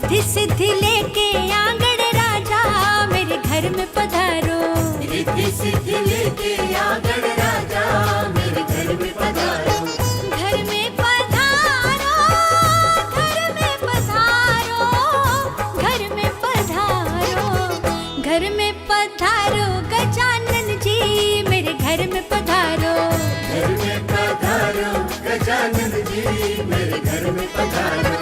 रिद्धि सिद्धि लेके आंगण राजा मेरे घर में पधारो। रिद्धि सिद्धि लेके आंगण राजा मेरे घर में पधारो। घर में पधारो, घर में पधारो, घर में पधारो, घर में पधारो गजानन जी मेरे घर में पधारो। घर में पधारो गजानन जी मेरे घर में पधारो।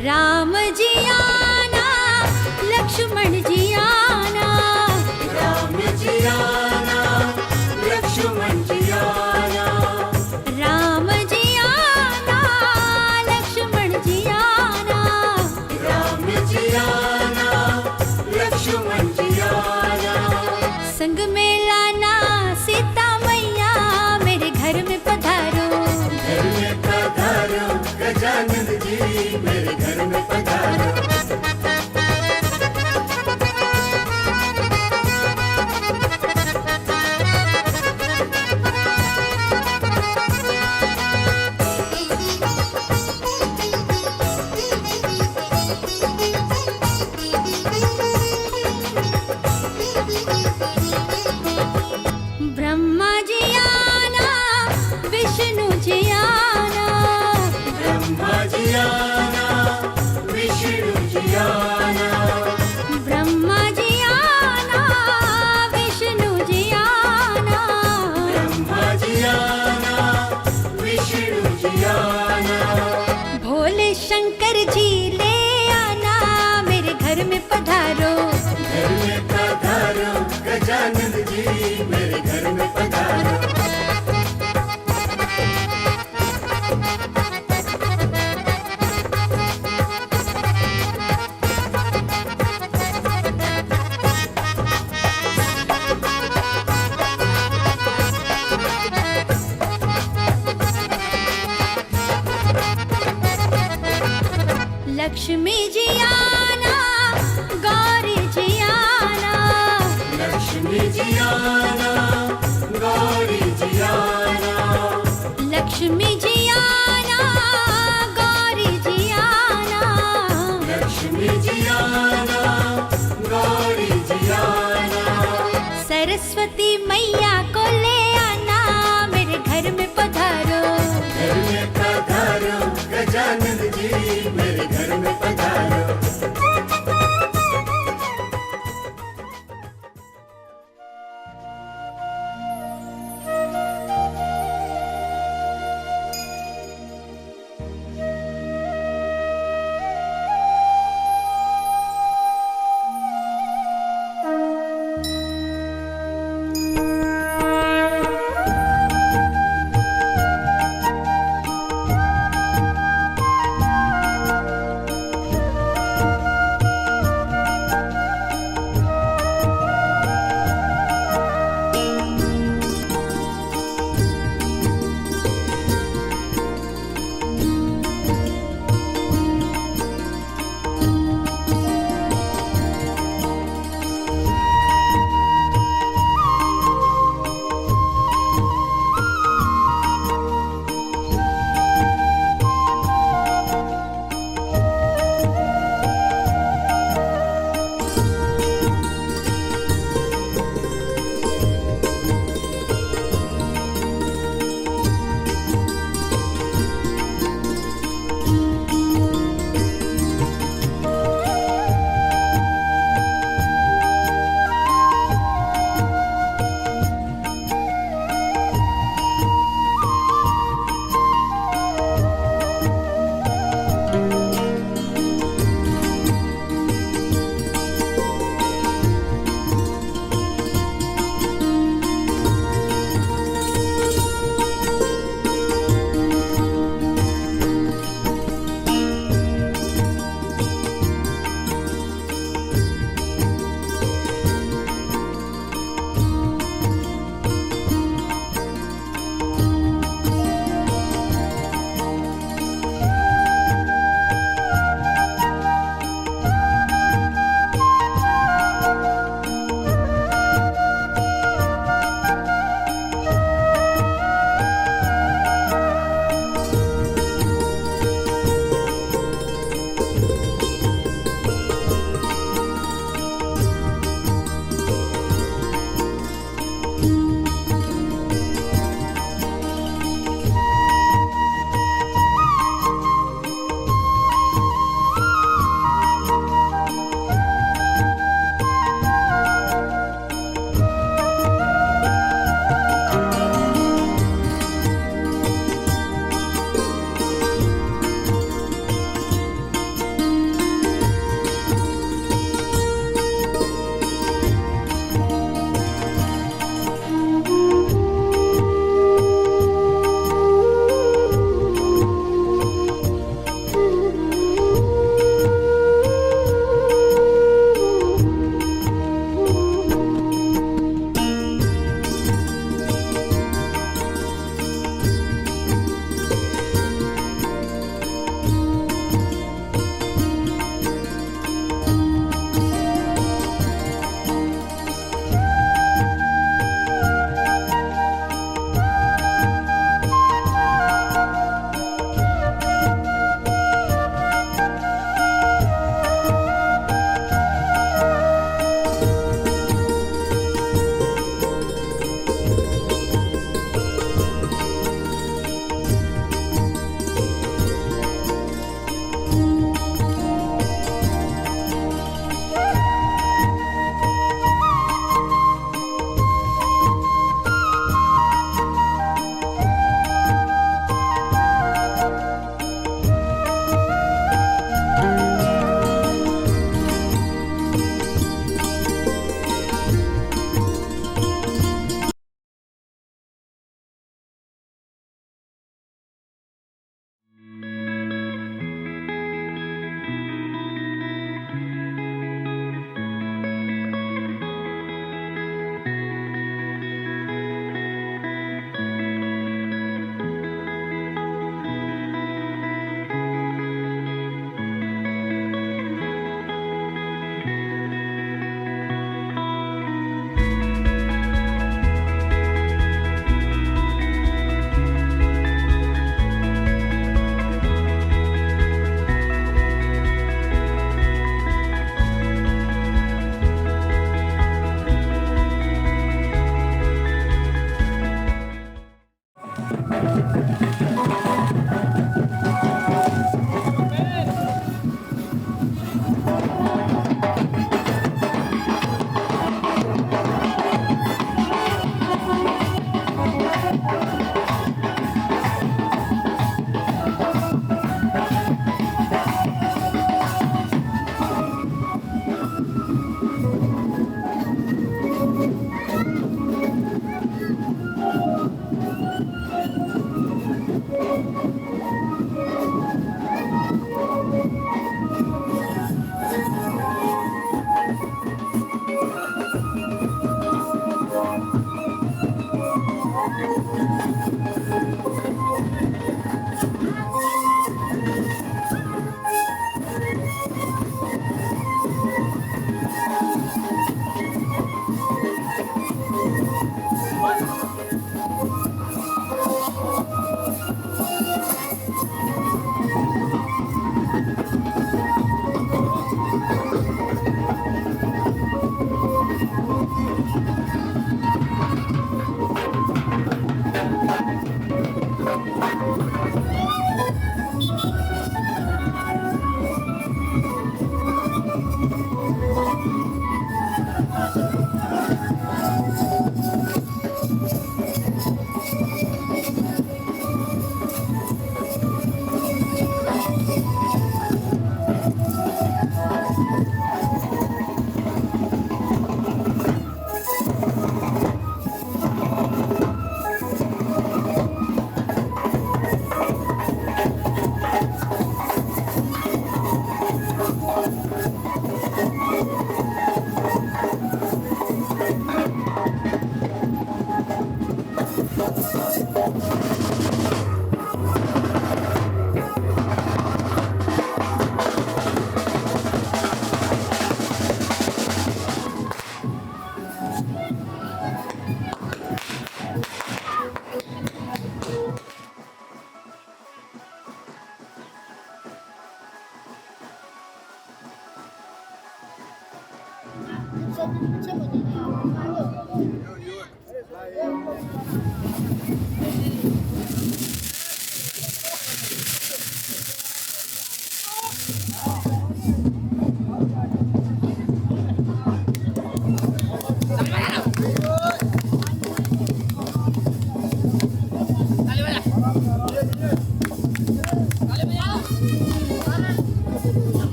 राम जी आना, लक्ष्मण जी आना, राम जी आना, लक्ष्मण जी आना, राम जी आना, लक्ष्मण जी आना, राम जी आना, लक्ष्मण जी आना। संग में लाना सीता मैया मेरे घर में पधारो। घर में पधारो गजानन जी मेरे घर में पधारो। ब्रह्मा जी आना, विष्णु जी आना, ब्रह्मा जी आना, विष्णु जी आना, ब्रह्मा जी आना, विष्णु जी आना, ब्रह्मा जी आना, विष्णु जी आना। भोले शंकर जी ले आना मेरे घर में पधारो। घर में पधारो गजानन जी मेरे घर में पधारो। लक्ष्मी जी आना, गौरी जी आना, लक्ष्मी जी आना, गौरी जी आना, लक्ष्मी जी आना, गौरी जी आना, लक्ष्मी जी आना, गौरी जी आना। सरस्वती मैया को ले आना मेरे घर में पधारो। घर में पधारो गजानन जी मेरे घर में पधारो।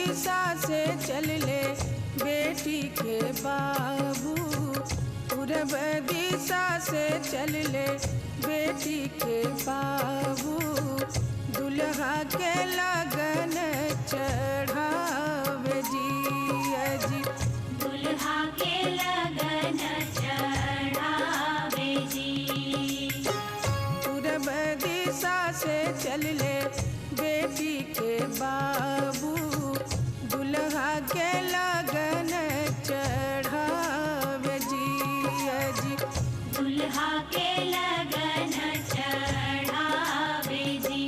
चल ले बेटी के बाबू, पूरब दिशा से चल ले बेटी के बाबू, दुल्हा के लगन चढ़ावे जी अजी, दुल्हा के लगन चढ़ावे जी। पूरब दिशा से चल ले बेटी के बाबू, दुल्हा के लगन चढ़ावे जी अजी, दुल्हा के लगन चढ़ावे जी।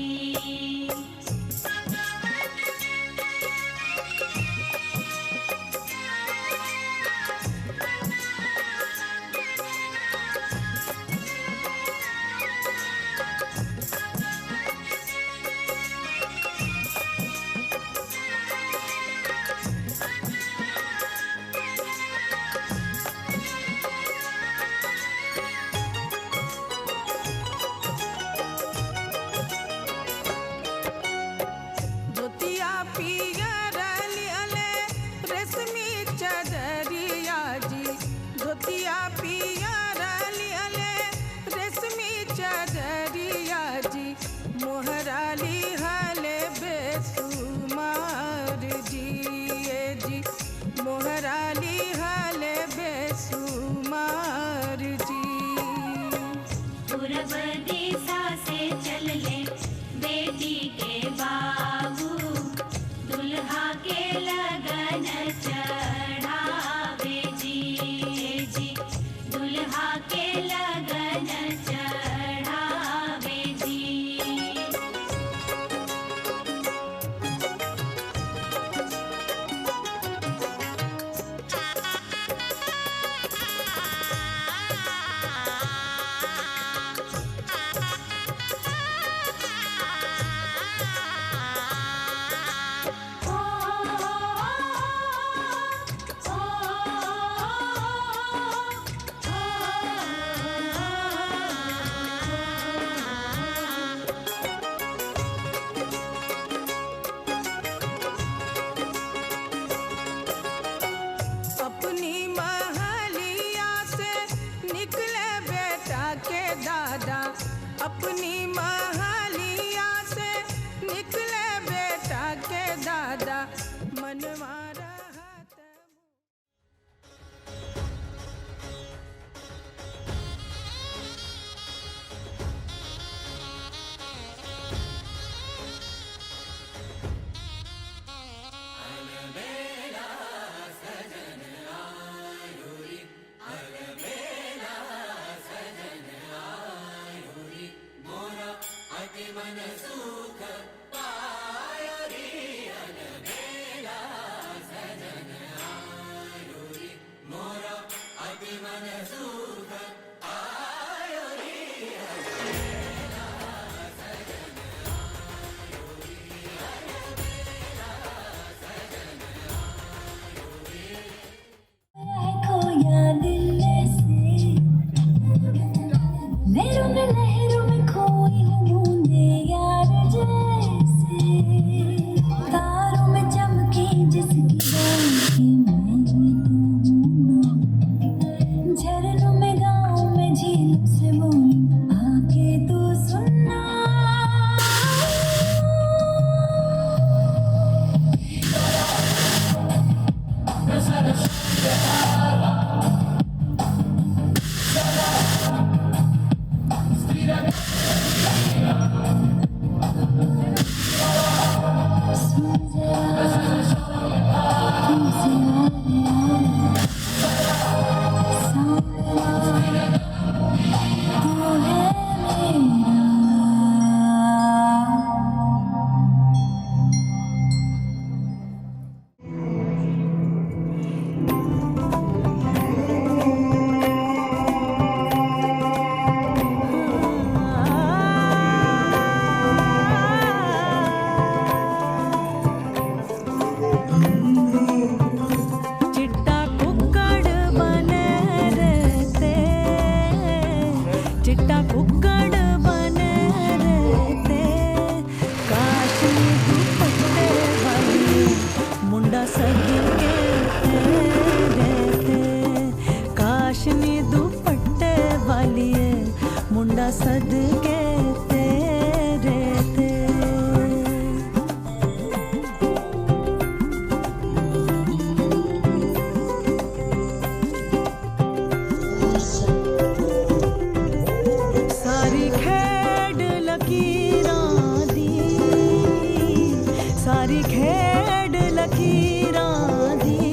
दी खेड लकीरां दी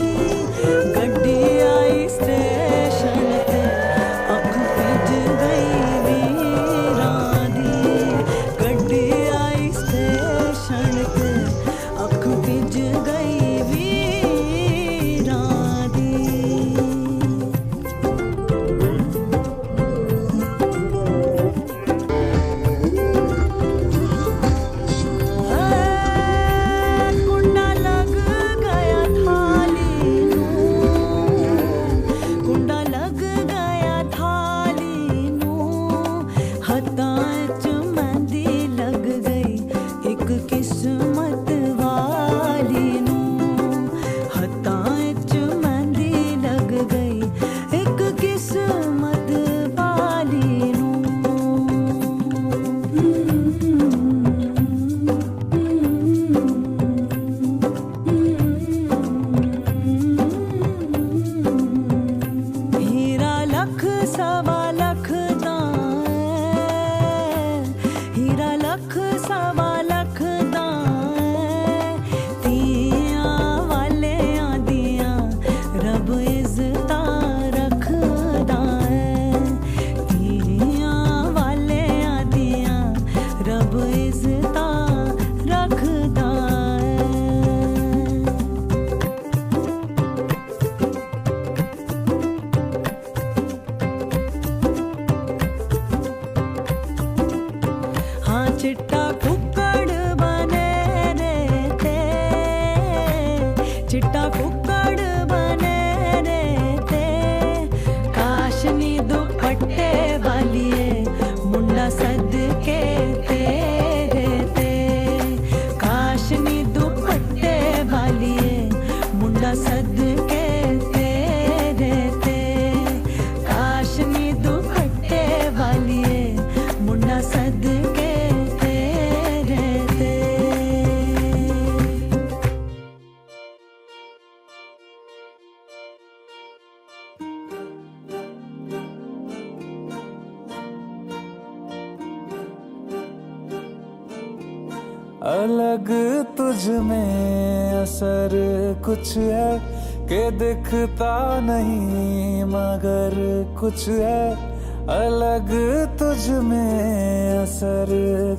गड्डी आई स्टेशन ते अख भिज गई वीरां दी गड्डी आई स्टेशन ते अख भिज गई वीरां दी कुंडा लग गया थाली नूं कुंडा लग गया थाली नूं हत्थां च मेहंदी लग गई एक किस्मत वाली नूं हत्थां च मेहंदी लग गई एक किस्मत वाली नूं हीरा लख सवा लख दा हीरा लख सवा लख दा तियां वाले आदियां रब इज्जता रखदा तियां वाले आदियां रब इज्जता रखदा हाँ चिट्टा कुक्कड़ बने रहते चिट्टा कुक्कड़ बने रहते काशनी दुपट्टे वालिए मुंडा सदके तेरे ते काशनी दुपट्टे वालिए मुंडा सदके तेरे ते काशनी दुपट्टे वालिए मुंडा सदके तेरे ते अलग तुझ में असर कुछ है के दिखता नहीं मगर कुछ है अलग तुझ में असर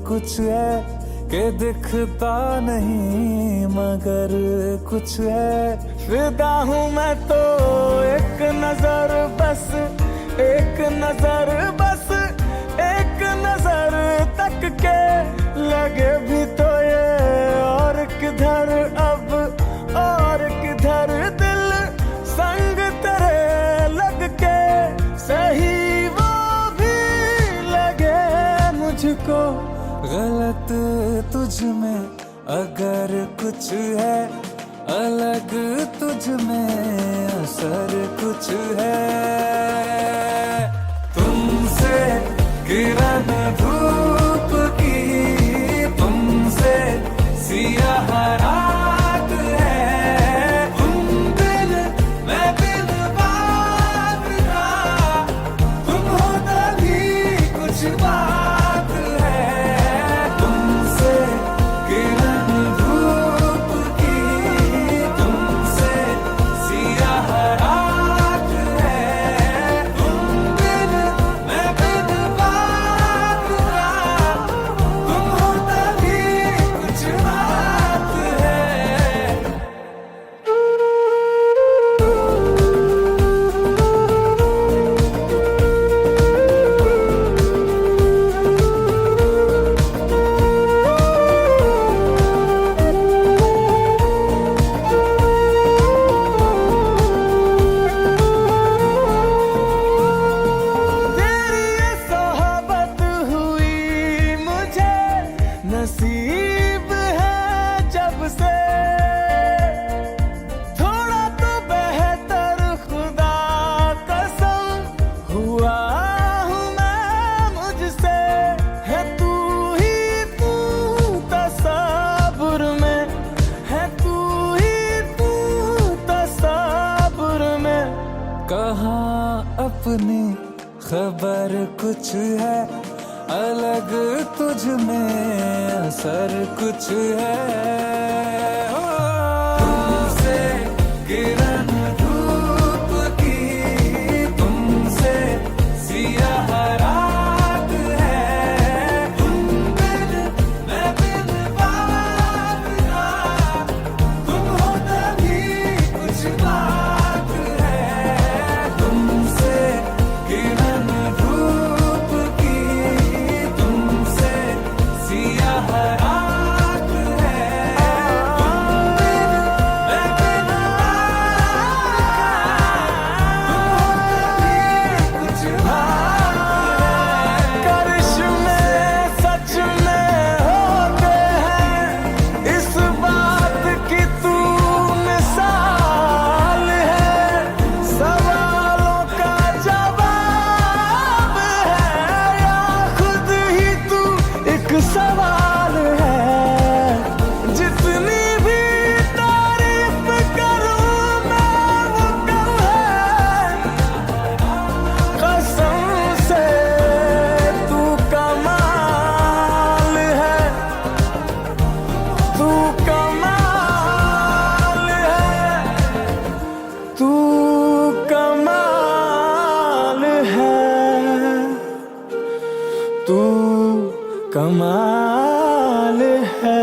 कुछ है के दिखता नहीं मगर कुछ है फिदा हूँ मैं तो एक नजर बस एक नजर बस एक नजर तक के लगे भी तो ये और किधर अब और किधर दिल संग तेरे लग के सही वो भी लगे मुझको गलत तुझ में अगर कुछ है अलग तुझ में असर कुछ है तुमसे किरण धूप की तुमसे सियाह रात है तुम बिन मैं बिन बात का तुम हो तभी कुछ बात है तुमसे किरण धूप की तुमसे सियाह रात है तुम बिन मैं बिन बात का तुम हो तभी कुछ बात है तेरी ये सोहबत हुई मुझे नसीब है जब से थोड़ा तो बेहतर खुदा कसम हुआ हूँ मैं मुझसे है तू ही तू तसब्बुर में है तू ही तू तसब्बुर में कहाँ अपनी खबर कुछ है अलग तुझ में असर कुछ है तू कमाल है, तू कमाल है, तू कमाल है।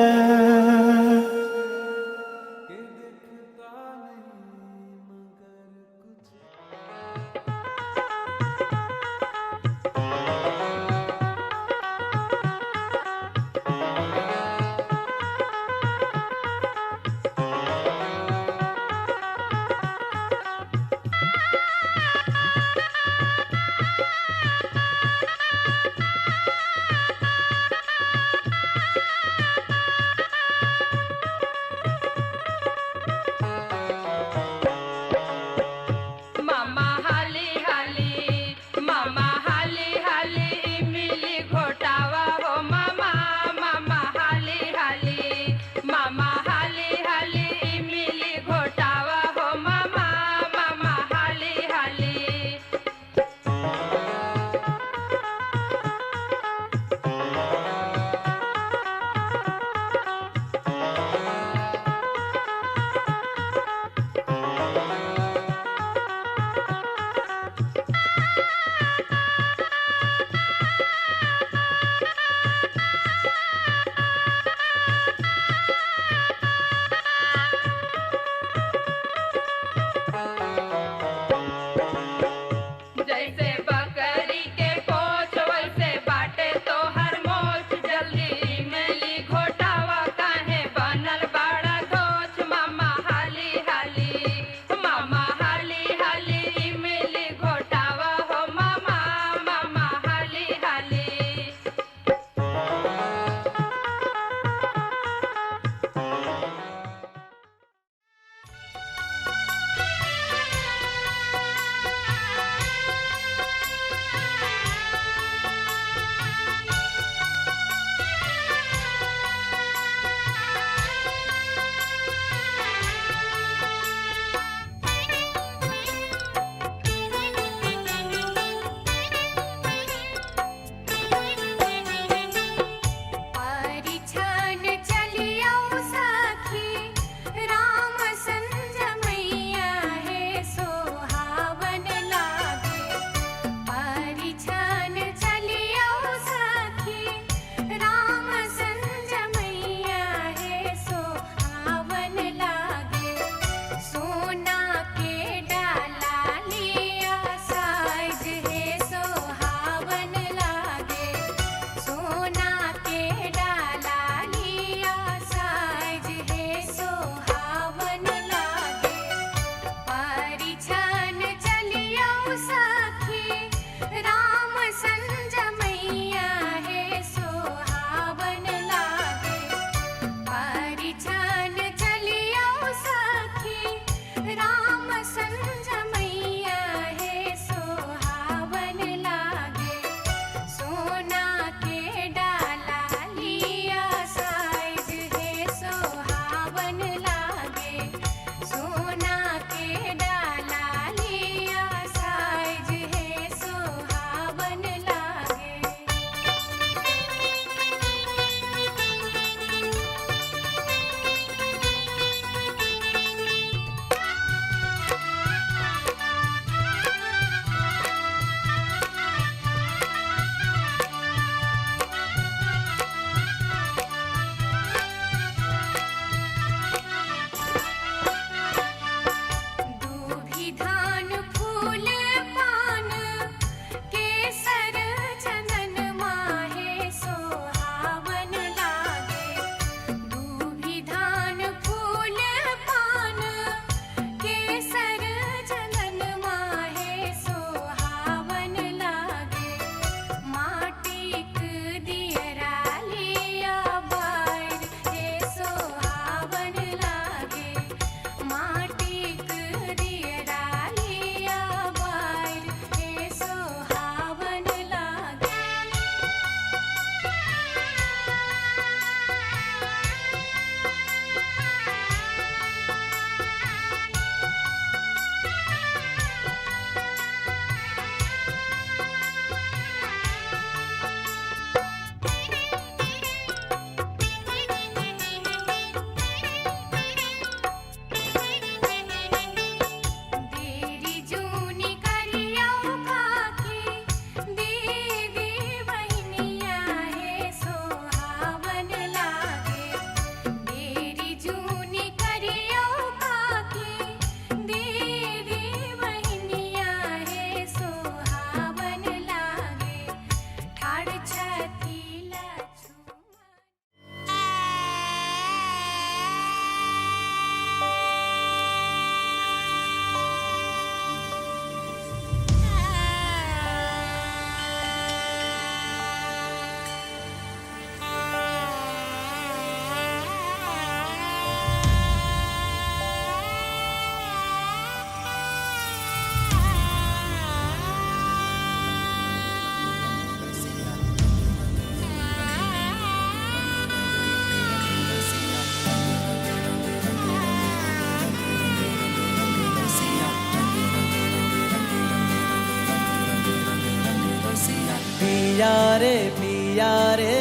पिया रे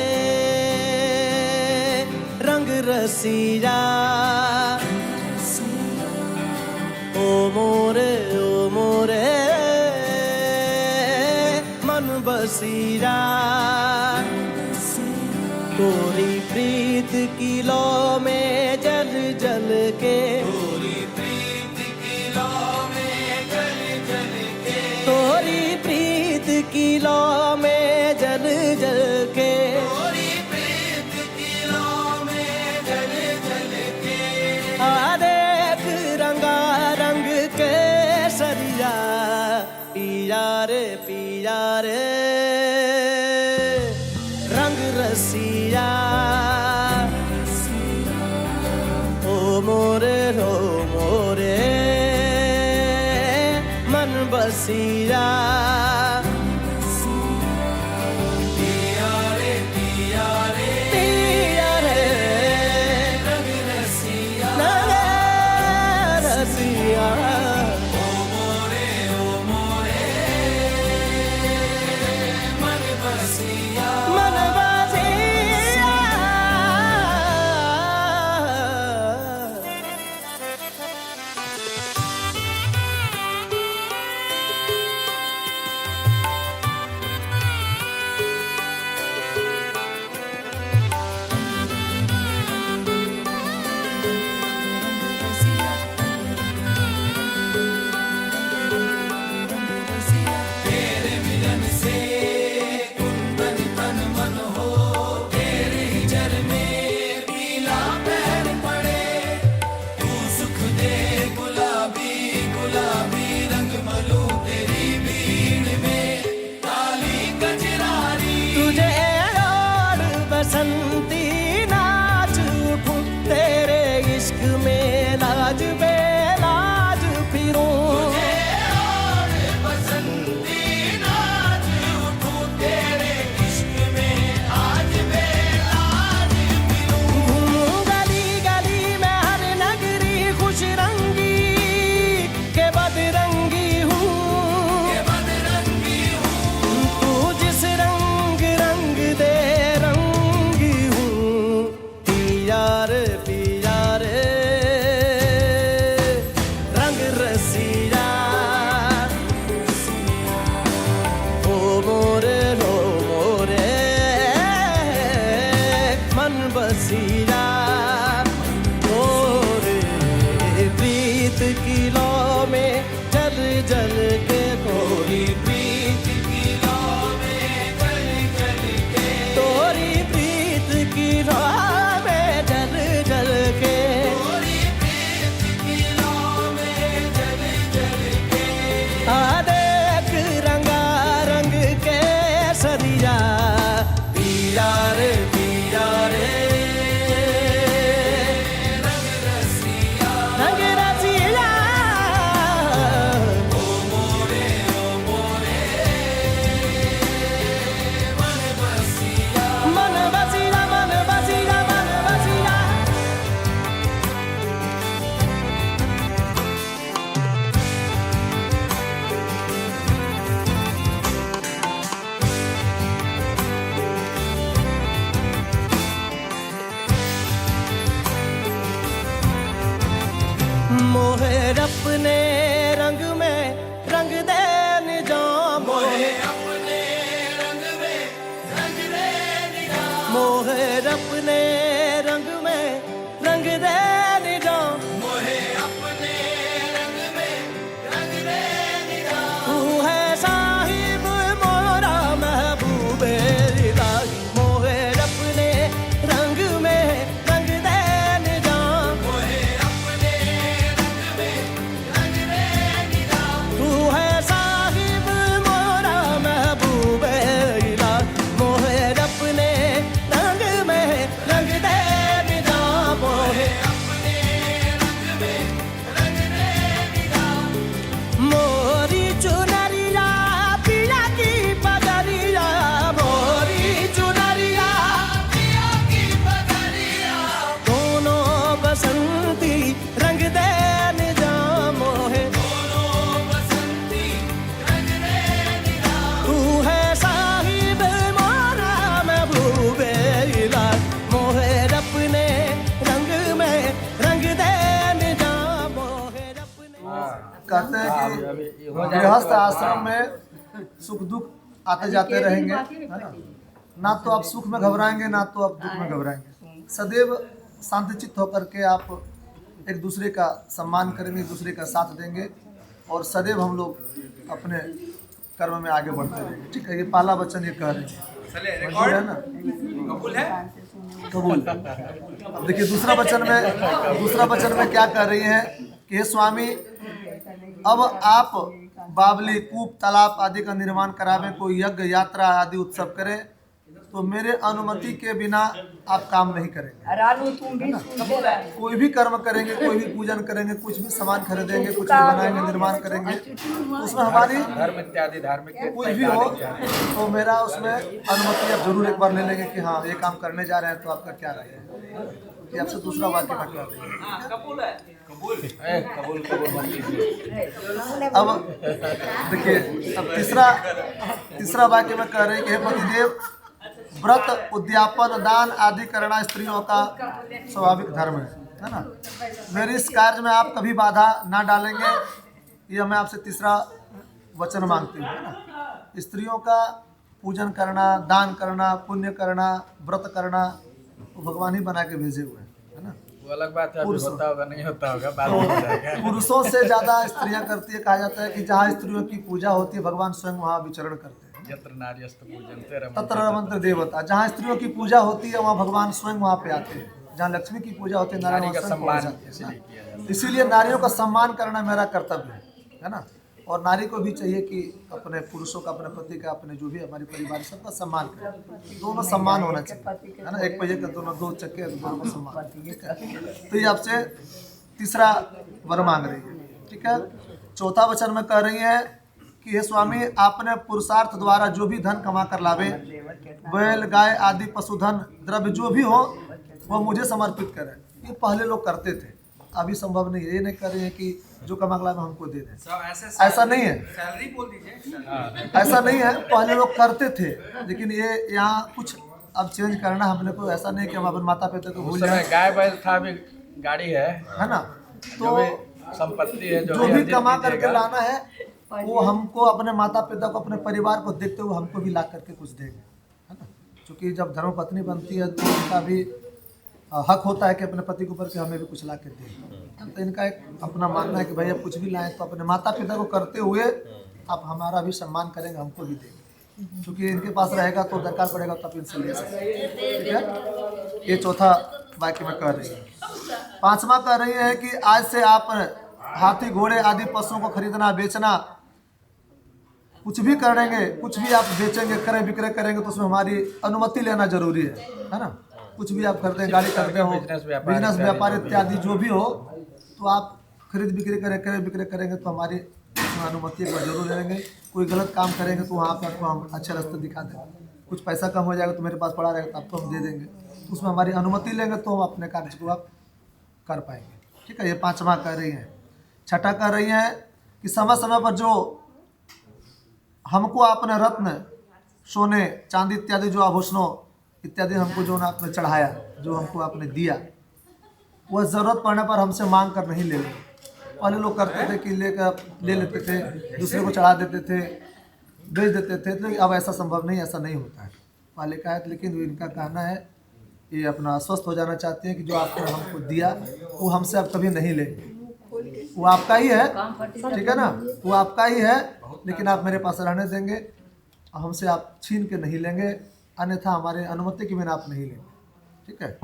रंग रसिया ओ मोरे मन बसिया तोरी प्रीत की लौ में जल जल के तोरी प्रीत की लौ में जल जल के तोरी प्रीत की लौ में जल जल के तोरी प्रीत की लौ में जल जल के आ देख रंगा रंग के सरिया पिया रे रंग रसिया ओ मोरे मन बसिया पिया रे रंग रसिया मन बसिया तुझे और बसंती नाच उठूं तेरे इश्क में लाज बेलाज फिरूं तुझे और बसंती नाच उठूं तेरे इश्क में आज बेलाज फिरूं घूमूं गली गली में हर नगरी खुश रंगी के बदरंगी हूँ तू जिस रंग रंग दे रंगी हूँ पिया रे रंग रसिया ओ मोरे मन बसिया मोरे प्रीत की लौ में जल जल के तोरी प्रीत की लौ में जल जल के तोरी प्रीत की लौ में जल जल के तोरी प्रीत की लौ में जल जल के आ देख रंगा रंग के सरिया पिया रे रंग रसिया मन बसिया मोहे अपने रंग में रंग दे निजाम मोहे अपने रंग में रंग दे निजाम मोहे अपने रंग में रंग दे निजाम मोहे अपने रंग में रंग दे निजाम तू है साहिब मोरा महबूबे इलाही मोहे अपने रंग में रंग दे निजाम मोहे अपने रंग में रंग दे कहते हैं कि गृहस्थ आश्रम में सुख दुख आते जाते रहेंगे, है ना तो आप सुख में घबराएंगे ना तो आप दुख में घबराएंगे। सदैव शांतिचित्त होकर के आप एक दूसरे का सम्मान करेंगे, एक दूसरे का साथ देंगे और सदैव हम लोग अपने कर्म में आगे बढ़ते रहेंगे। ठीक है, ये पहला वचन ये कह रहे हैं, मंजूर है ना? कबूल है? कबूल। अब देखिए दूसरा वचन में क्या कह रही है कि हे स्वामी, अब आप बावली, कूप, तालाब आदि का निर्माण करावें, कोई यज्ञ, यात्रा आदि उत्सव करें, तो मेरे अनुमति के बिना आप काम नहीं करेंगे। कोई भी कर्म करेंगे, कोई भी पूजन करेंगे, कुछ भी सामान खरीदेंगे, कुछ भी बनाएंगे, निर्माण करेंगे, तो उसमें हमारी धर्म इत्यादि धार्मिक कुछ भी हो तो मेरा उसमें अनुमति आप जरूर एक बार ले लेंगे कि हाँ ये काम करने जा रहे हैं, तो आपका क्या राय है? ये आपसे दूसरा वाक्य मैं कह रही हूँ। कबूल है? कबूल मत कीजिए। अब देखिए, अब तीसरा वाक्य में कह रहे हैं कि हे पतिदेव, व्रत, उद्यापन, दान आदि करना स्त्रियों का स्वाभाविक धर्म है ना। मेरे इस कार्य में आप कभी बाधा ना डालेंगे, ये मैं आपसे तीसरा वचन मांगती हूँ, है ना। स्त्रियों का पूजन करना, दान करना, पुण्य करना, व्रत करना, वो भगवान ही बना के भेजे हुए हैं, है ना। वो अलग बात है, अभी होता होगा नहीं होता होगा, बाद में हो जाएगा। पुरुषों से ज्यादा स्त्रियां करती है। कहा जाता है कि जहाँ स्त्रियों की पूजा होती है भगवान स्वयं वहाँ विचरण करते हैं। यत्र नार्यस्तु पूजन्ते तत्र रमन्ते देवता, जहाँ स्त्रियों की पूजा होती है वहाँ भगवान स्वयं वहाँ पे आते हैं। जहाँ लक्ष्मी की पूजा होती है नारायण नारी का स्वयं सम्मान पहुँच जाते हैं इसलिए किया ना। इसीलिए नारियों का सम्मान करना मेरा कर्तव्य है ना। और नारी को भी चाहिए कि अपने पुरुषों का, अपने पति का, अपने जो भी हमारे परिवार सबका सम्मान करें। दोनों सम्मान होना चाहिए, है ना। एक पहिए का दोनों, दो चक्के, दोनों का सम्मान, ठीक है। तो ये आपसे तीसरा वर मांग रही है, ठीक है। चौथा वचन में कह रही है कि हे स्वामी, आपने पुरुषार्थ द्वारा जो भी धन कमा कर लावे, बैल, गाय आदि पशुधन, द्रव्य जो भी हो वह मुझे समर्पित करें। ये पहले लोग करते थे, अभी संभव नहीं है। ये नहीं कर रहे हैं कि जो कमा के लावे हमको दे दें, ऐसा नहीं है। सैलरी बोल दीजिए। ऐसा नहीं है, पहले लोग करते थे, लेकिन ये यहाँ कुछ अब चेंज करना हमने को। ऐसा नहीं कि हम अपने माता पिता को भूल जाए। गाय बैल था, भी गाड़ी है ना। जो भी संपत्ति है, जो भी कमा करके लाना है वो हमको, अपने माता पिता को, अपने परिवार को देखते हुए हमको भी ला करके कुछ देंगे, है ना। क्योंकि जब धर्मपत्नी बनती है तो उनका भी हक होता है कि अपने पति के ऊपर कि हमें भी कुछ ला के दें। तो इनका एक अपना मानना है कि भैया कुछ भी लाएं तो अपने माता पिता को करते हुए आप हमारा भी सम्मान करेंगे, हमको भी देंगे। क्योंकि इनके पास रहेगा तो दरकार पड़ेगा तो आप इनसे ले सकते, ठीक है। ये चौथा वाक्य में कह रही है। पांचवा कह रही है कि आज से आप हाथी, घोड़े आदि पशुओं को खरीदना, बेचना, कुछ भी करेंगे, कुछ भी आप बेचेंगे, क्रय विक्रय करेंगे तो उसमें हमारी अनुमति लेना जरूरी है ना। कुछ भी आप करते हैं, गाड़ी करते हो, बिजनेस व्यापार इत्यादि जो भी हो, तो आप खरीद बिक्री करें, क्रय विक्रय करेंगे तो हमारी अनुमति एक बार जरूर लेंगे। कोई गलत काम करेंगे तो वहाँ पर आपको हम अच्छे रास्ते दिखा देंगे। कुछ पैसा कम हो जाएगा तो मेरे पास पड़ा रहेगा तो आपको हम दे देंगे, तो उसमें हमारी अनुमति लेंगे तो हम अपने कार्य को आप कर पाएंगे, ठीक है। ये पांचवा कह रही है। छठा कह रही है कि समय समय पर जो हमको आपने रत्न, सोने, चांदी इत्यादि जो आभूषणों इत्यादि हमको जो आपने चढ़ाया, जो हमको आपने दिया, वह ज़रूरत पड़ने पर हमसे मांग कर नहीं ले लेंगे। पहले लोग करते थे कि ले लेते थे, दूसरे को चढ़ा देते थे, बेच देते थे, तो अब ऐसा संभव नहीं, ऐसा नहीं होता है पहले का है। लेकिन इनका कहना है ये अपना आश्वस्त हो जाना चाहते हैं कि जो आपने हमको दिया वो हमसे अब कभी नहीं लेंगे, वो आपका ही है, ठीक है ना, वो आपका ही है, लेकिन आप मेरे पास रहने देंगे, हमसे आप छीन के नहीं लेंगे, अन्यथा हमारे अनुमति के बिना आप नहीं लेंगे, ठीक है।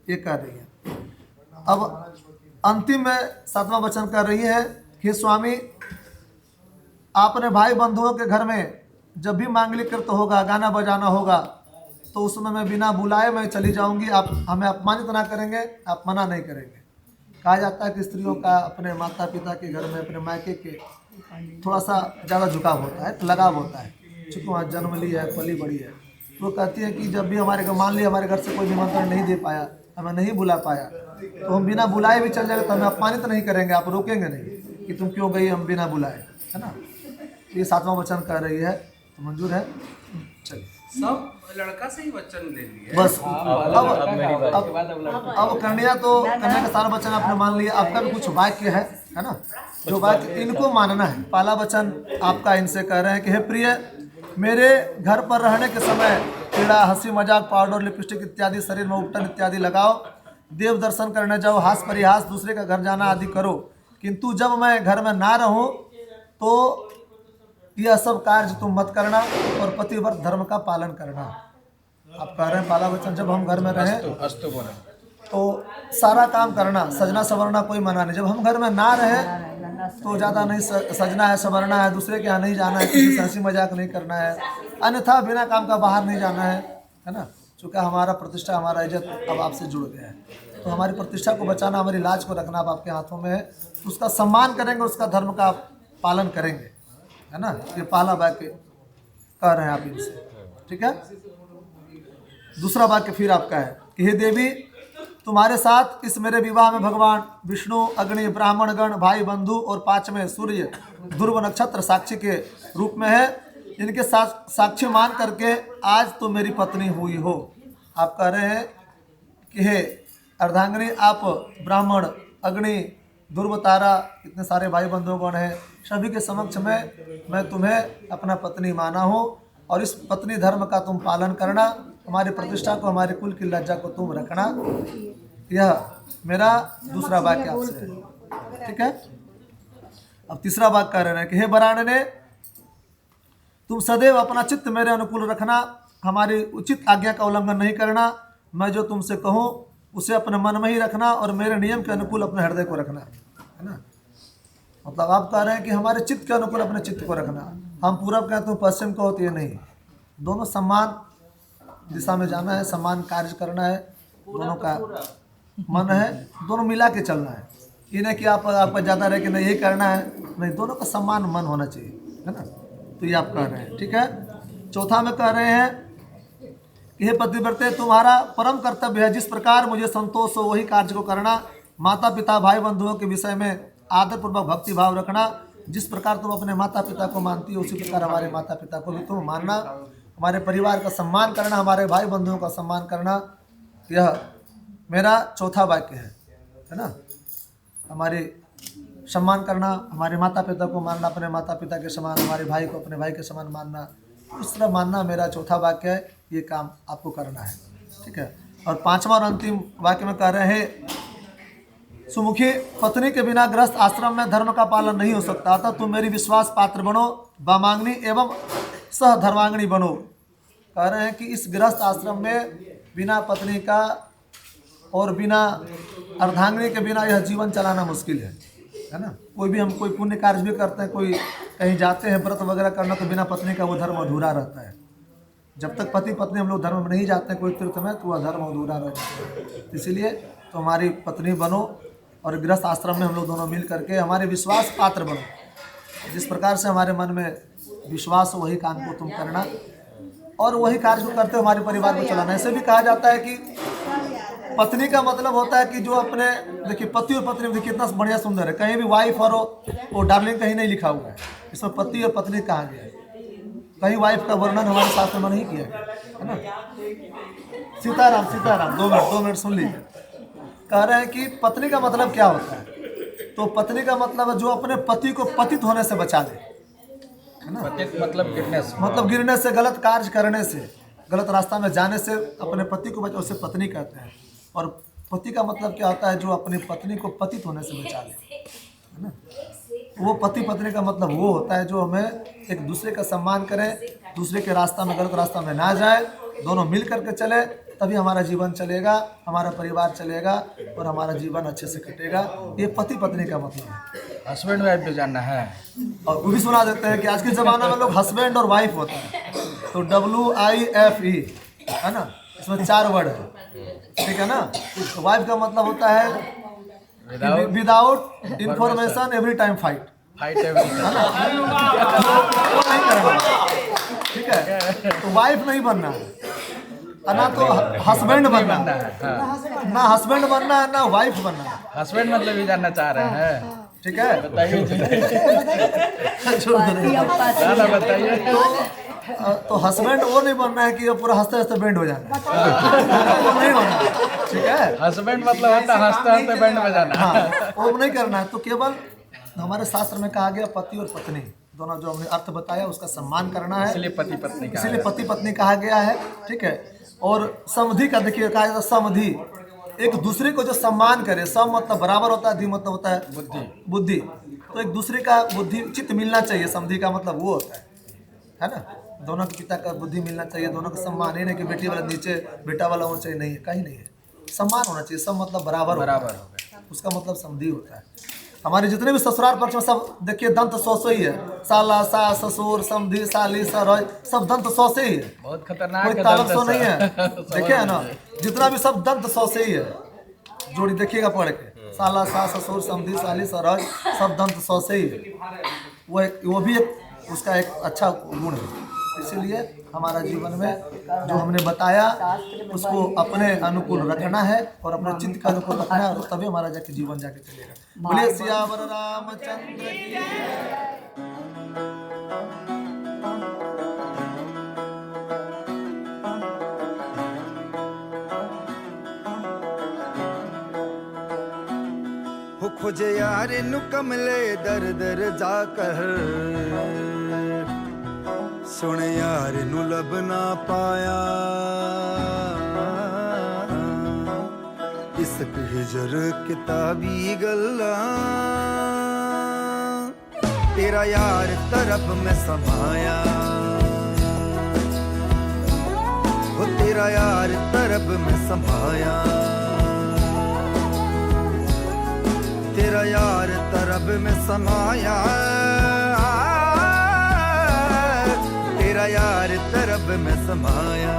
ये कह रही है। अब अंतिम में सातवां वचन कर रही है कि स्वामी, आपने भाई बंधुओं के घर में जब भी मांगलिक कृत होगा, गाना बजाना होगा, तो उसमें मैं बिना बुलाए मैं चली जाऊंगी, आप हमें अपमानित ना करेंगे, आप मना नहीं करेंगे। कहा जाता है कि स्त्रियों का अपने माता पिता के घर में, अपने मायके के थोड़ा सा ज़्यादा झुकाव होता है, लगाव होता है, चूँकि वहाँ जन्म ली है, पली बड़ी है। तो कहती है कि जब भी हमारे घर, मान लिया हमारे घर से कोई निमंत्रण नहीं दे पाया, हमें नहीं बुला पाया, तो हम बिना बुलाए भी चल जाएंगे तो हमें अपमानित नहीं करेंगे, आप रोकेंगे नहीं कि तुम क्यों गई हम बिना बुलाए, है ना। ये सातवां वचन कह रही है, तो मंजूर है। चलिए, सब लड़का से ही वचन ले लिया बस अब कन्या तो, कन्या का सारा वचन आपने मान लिया। आपका भी कुछ वाक्य है ना, जो बात इनको मानना है। पहला वचन आपका इनसे कह रहे हैं कि हे प्रिय, मेरे घर पर रहने के समय क्रीड़ा, हंसी मजाक, पाउडर, लिपस्टिक इत्यादि, शरीर में उपटन इत्यादि लगाओ, देव दर्शन करने जाओ, हास परिहास, दूसरे का घर जाना आदि करो, किंतु जब मैं घर में ना रहूं तो यह सब कार्य तुम मत करना और पतिव्रत धर्म का पालन करना। आप कह रहे हैं पहला वचन, जब हम घर में रहें अस्तु बोले। तो सारा काम करना, सजना संवरना कोई मना नहीं। जब हम घर में ना रहे तो ज़्यादा नहीं सजना है, संवरना है, दूसरे के यहाँ नहीं जाना है, किसी से हंसी मजाक नहीं करना है, अन्यथा बिना काम का बाहर नहीं जाना है ना। चूँकि हमारा प्रतिष्ठा, हमारा इज्जत अब आपसे जुड़ गया है, तो हमारी प्रतिष्ठा को बचाना, हमारी लाज को रखना अब आपके हाथों में है। उसका सम्मान करेंगे, उसका धर्म का पालन करेंगे, है ना। ये पहला वाक्य कह रहे हैं आप इनसे, ठीक है। दूसरा वाक्य फिर आपका है कि हे देवी, तुम्हारे साथ इस मेरे विवाह में भगवान विष्णु, अग्नि, ब्राह्मण गण, भाई बंधु और पांचवें सूर्य, ध्रुव नक्षत्र साक्षी के रूप में है। इनके साक्षी मान करके आज तुम मेरी पत्नी हुई हो। आप कह रहे हैं कि हे अर्धांगिनी, आप ब्राह्मण, अग्नि, ध्रुव तारा, इतने सारे भाई बंधुगण हैं, सभी के समक्ष में मैं तुम्हें अपना पत्नी माना हूँ और इस पत्नी धर्म का तुम पालन करना, हमारी प्रतिष्ठा को, हमारे कुल की लज्जा को तुम रखना। यह मेरा दूसरा वाक्य आपसे है, ठीक है। अब तीसरा वाक्य कह रहे हैं कि हे वराणने, तुम सदैव अपना चित्त मेरे अनुकूल रखना, हमारी उचित आज्ञा का उल्लंघन नहीं करना, मैं जो तुमसे कहूँ उसे अपने मन में ही रखना और मेरे नियम के अनुकूल अपने हृदय को रखना, है ना। मतलब आप कह रहे हैं कि हमारे चित्त के अनुकूल अपने चित्त को रखना। हम पूरब कहते तुम पश्चिम को होती है, नहीं, दोनों समान दिशा में जाना है, समान कार्य करना है, दोनों का मन है, दोनों मिला के चलना है। ये नहीं कि आपका ज़्यादा रहे कि नहीं यही करना है, नहीं, दोनों का समान मन होना चाहिए, है ना। तो ये आप कह रहे हैं, ठीक है। चौथा में कह रहे हैं कि हे पतिव्रते, तुम्हारा परम कर्तव्य है जिस प्रकार मुझे संतोष हो वही कार्य को करना, माता पिता भाई बंधुओं के विषय में आदरपूर्वक भक्ति भाव रखना, जिस प्रकार तुम अपने माता पिता को मानती हो उसी प्रकार हमारे माता पिता को भी तुम मानना, हमारे परिवार का सम्मान करना, हमारे भाई बंधुओं का सम्मान करना। यह मेरा चौथा वाक्य है ना। हमारे सम्मान करना, हमारे माता पिता को मानना, अपने माता पिता के समान, हमारे भाई को अपने भाई के समान मानना, इस तरह मानना मेरा चौथा वाक्य है। ये काम आपको करना है, ठीक है। और पांचवा और अंतिम वाक्य में कह रहे हैं, सुमुखी, पत्नी के बिना गृहस्थ आश्रम में धर्म का पालन नहीं हो सकता, अतः तुम मेरी विश्वास पात्र बनो, वामांगनी एवं सह धर्मांगनी बनो। कह रहे हैं कि इस गृहस्थ आश्रम में बिना पत्नी का और बिना अर्धांगिनी के बिना यह जीवन चलाना मुश्किल है ना। कोई भी हम कोई पुण्य कार्य भी करते हैं, कोई कहीं जाते हैं व्रत वगैरह करना, तो बिना पत्नी का वो धर्म अधूरा रहता है। जब तक पति पत्नी हम लोग धर्म में नहीं जाते हैं कोई तीर्थ में, तो वह धर्म अधूरा रहता है। इसलिए तो हमारी पत्नी बनो और गृहस्थ आश्रम में हम लोग दोनों मिल करके हमारे विश्वास पात्र बनो। जिस प्रकार से हमारे मन में विश्वास हो वही काम को तुम करना और वही कार्य को करते हमारे परिवार को चलाना। ऐसे भी कहा जाता है कि पत्नी का मतलब होता है कि जो अपने, देखिए पति और पत्नी देखिए कितना बढ़िया सुंदर है, कहीं भी वाइफ और डार्लिंग कहीं नहीं लिखा हुआ है, इसमें पति और पत्नी कहा गया है, कहीं वाइफ का वर्णन हमारे शास्त्र में नहीं किया गया है ना। सीताराम सीताराम, 2 मिनट सुन लीजिए। कह रहे हैं कि पत्नी का मतलब क्या होता है, तो पत्नी का मतलब जो अपने पति को पतित होने से बचा ले, है ना। मतलब गिरने से, मतलब गिरने से, गलत कार्य करने से, गलत रास्ता में जाने से अपने पति को बचा, उसे पत्नी कहते हैं। और पति का मतलब क्या होता है, जो अपनी पत्नी को पतित होने से बचा ले, है ना। वो पति पत्नी का मतलब वो होता है जो हमें एक दूसरे का सम्मान करें, दूसरे के रास्ता में, गलत रास्ता में ना जाए, दोनों मिल करके चले, तभी हमारा जीवन चलेगा, हमारा परिवार चलेगा और हमारा जीवन अच्छे से कटेगा। ये पति पत्नी का मतलब है। हस्बैंड वाइफ भी जानना है। और वो भी सुना देते हैं कि आज के ज़माना में लोग हस्बैंड और वाइफ होता है, तो WIFE है ना, इसमें 4 वर्ड है, ठीक है ना। तो वाइफ का मतलब होता है without information every time fight every है ना, वो नहीं करना, ठीक है। तो वाइफ नहीं बनना है, ना तो हस्बैंड बनना है, ना हस्बैंड बनना है, ना वाइफ बनना है। हस्बैंड मतलब भी जानना चाह रहे हैं, ठीक है, बताइए बताइए। तो हस्बैंड वो नहीं बनना है कि वो पूरा हंसते हंसते बैंड हो जाना है, वो नहीं होना है, ठीक है। हस्बैंड मतलब होता है हंसते हंसते बैंड में जाना। हाँ, वो नहीं करना है, तो केवल हमारे शास्त्र में कहा गया पति और पत्नी दोनों, जो हमने अर्थ बताया उसका सम्मान करना है, इसलिए पति पत्नी का इसीलिए पति पत्नी कहा गया है। ठीक है। और समधि का देखिए कहा जाता है, समधि एक दूसरे को जो सम्मान करे। सम मतलब बराबर होता है, धि मतलब होता है बुद्धि। तो एक दूसरे का बुद्धि चित्त मिलना चाहिए। समधि का मतलब वो होता है ना, दोनों के पिता का बुद्धि मिलना चाहिए, दोनों का सम्मान। ये नहीं कि बेटी वाला नीचे बेटा वाला होना चाहिए, नहीं है, कहीं नहीं है, सम्मान होना चाहिए। सब मतलब बराबर हो गया, उसका मतलब समधि होता है। हमारे जितने भी ससुराल पक्ष में सब देखिए दंत सौ से ही है। साला, सास, ससुर, समधि, साली, सरोज, सब दंत सौ से ही है, बहुत खतरनाक कोई है तालक सौ दंत नहीं है। सौ। देखिए है ना, जितना भी सब दंत सौ से ही है, जोड़ी देखिएगा पढ़ के। साला, सास, ससुर, समधि, साली, सरोज, सब दंत सौ से ही है। वो भी एक उसका एक अच्छा गुण है। इसीलिए हमारा जीवन में जो हमने बताया उसको अपने अनुकूल रखना है और अपने चित्त का अनुकूल रखना है, और तभी हमारा जाके जीवन जाके चलेगा। बोलिए सियावर रामचंद्र की जय। हो खोजे यार नु कमले दर दर जाकर, सुन यार नु लब ना पाया। इश्क हिजर किताबी गल्ला, तेरा यार तरफ में समाया। हो तेरा यार तरफ में समाया, तेरा यार तरब में समाया, तेरा यार तरब में समाया।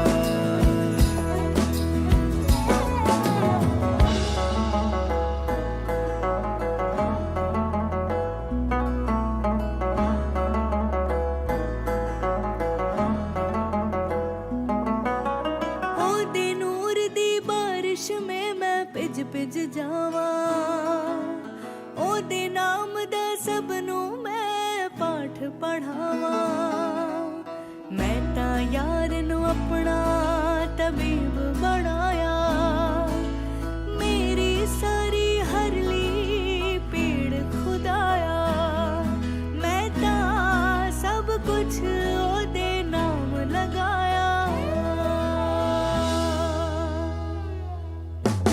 ओ दे नूर दी बारिश में मैं पिज पिज जावा, ओदे नाम दा सबनों मैं पाठ पढ़ावा। मैं ता यार नू अपना तबीब बनाया, मेरी सारी हरली पीड़ खुदाया। मैं ता सब कुछ ओदे नाम लगाया।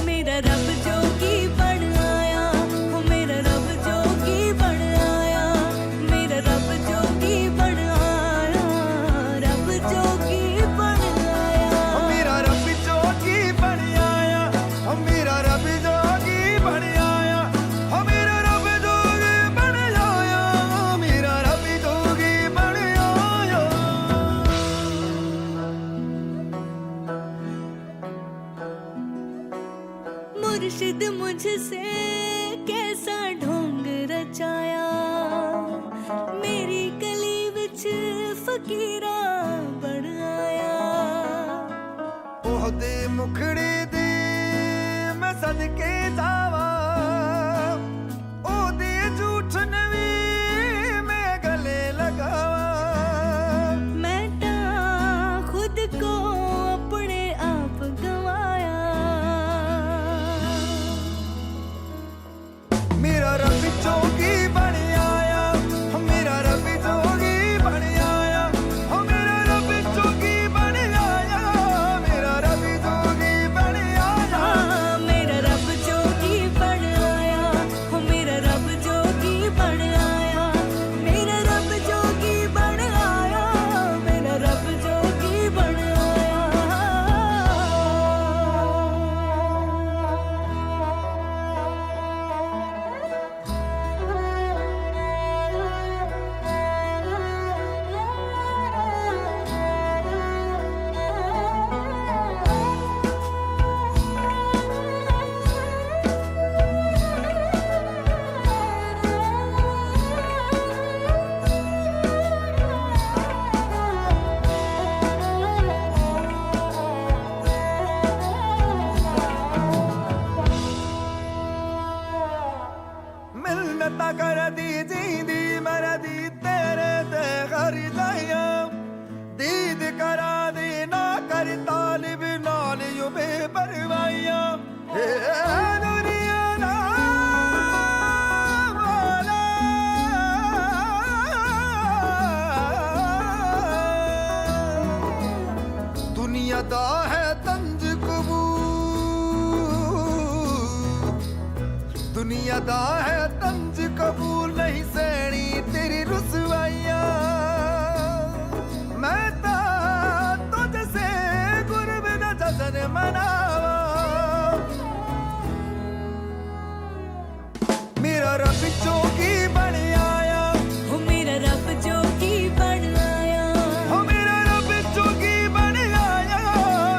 मेरा रब जोगी बन आया, हो मेरा रब जोगी बन आया, मेरा रब जोगी बन आया, रब जोगी बन आया। मेरा रब जोगी बन आया, मेरा रब जोगी बन आया, मेरा रब जोगी बन आया, मेरा रब जोगी बन आया। मुर्शिद मुझसे कैसा ढोंग रचाया, मेरी गली विच फकीरा बन आया। ओहदे मुखड़े दे मैं सदके जावा, ओहदे झूठ नवी मैं गले लगावा। मैं ता खुद को अपने आप गवाया। मेरा रब जोगी बन आया, मेरा रब जोगी बन आया, मेरा रब जोगी बन आया, मेरा रब जोगी बन आया। मेरा रब जोगी बन आया, हो मेरा रब जोगी बन आया, मेरा रब जोगी बन आया, मेरा रब जोगी बन आया। मिलता कर दी जींदी मर दी तेरे ते घर जाया, दीद करा दी ना कर तालिब नाल युबे परवाइया। दुनिया ना वाला खुदा है तंज कबूल नहीं सहनी तेरी रुसवाइयां मैं तुझसे गुरब दा जश्न मनावा मेरा रब जोगी बन आया हो मेरा रब जोगी बन आया हो मेरा रब जोगी बन आया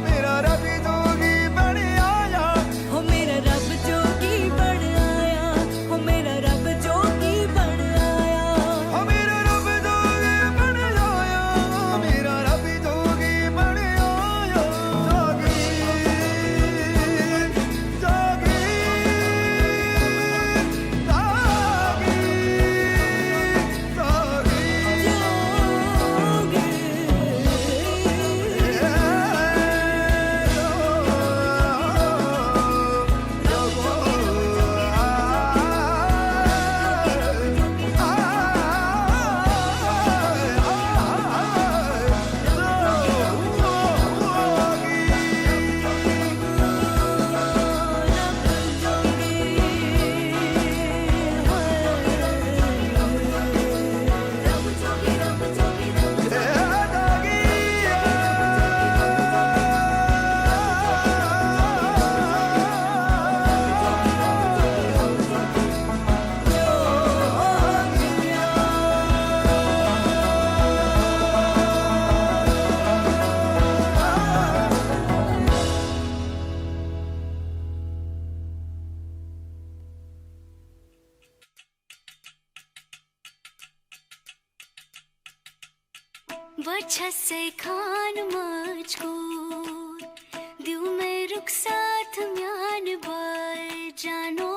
मेरा रब जोगी बन आया हो मेरा रब जोगी बन आया हो मेरा रब जोगी बन आया हो मेरा रब जोगी बन आया मेरा रब जोगी बन आया जोगी जोगी बच्चा से खान मुझको दिल में रुख साथ म्यान बार जानो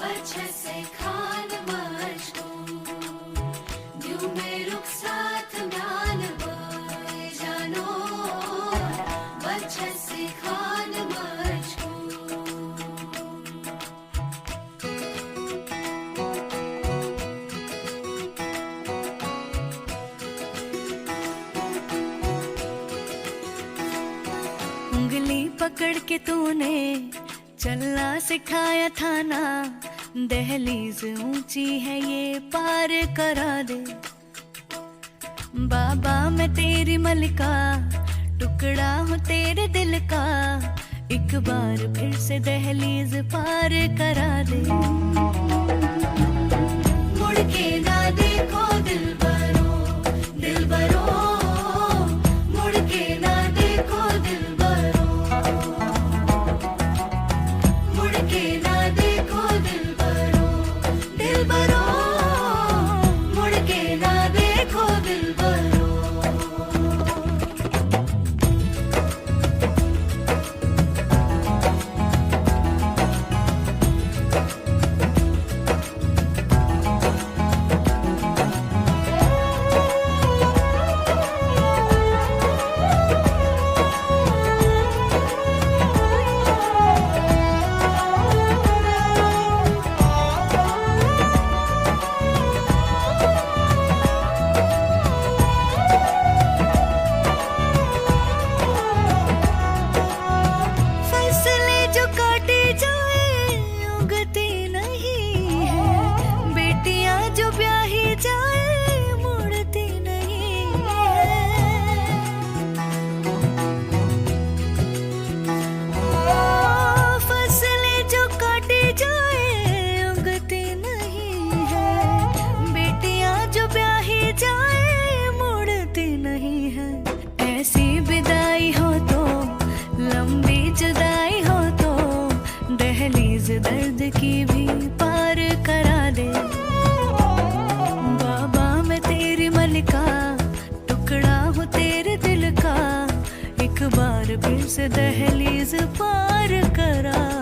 बच्चा से खान मुझको दिल में रुख साथ म्यान बार जानो बच्चा से खान मुझको उंगली पकड़ के तूने चलना सिखाया था ना दहलीज ऊंची है ये पार करा दे बाबा मैं तेरी मलिका टुकड़ा हूँ तेरे दिल का एक बार फिर से दहलीज पार करा दे मुड़ के ना देखो दिल बरो मुड़ के ना देखो दिल बरो मुड़ के ना देखो दिल बरो मुड़ के ना देखो दिल बरो दर्द की भी पार करा दे बाबा मैं तेरी मलिका टुकड़ा हूँ तेरे दिल का एक बार फिर से दहलीज पार करा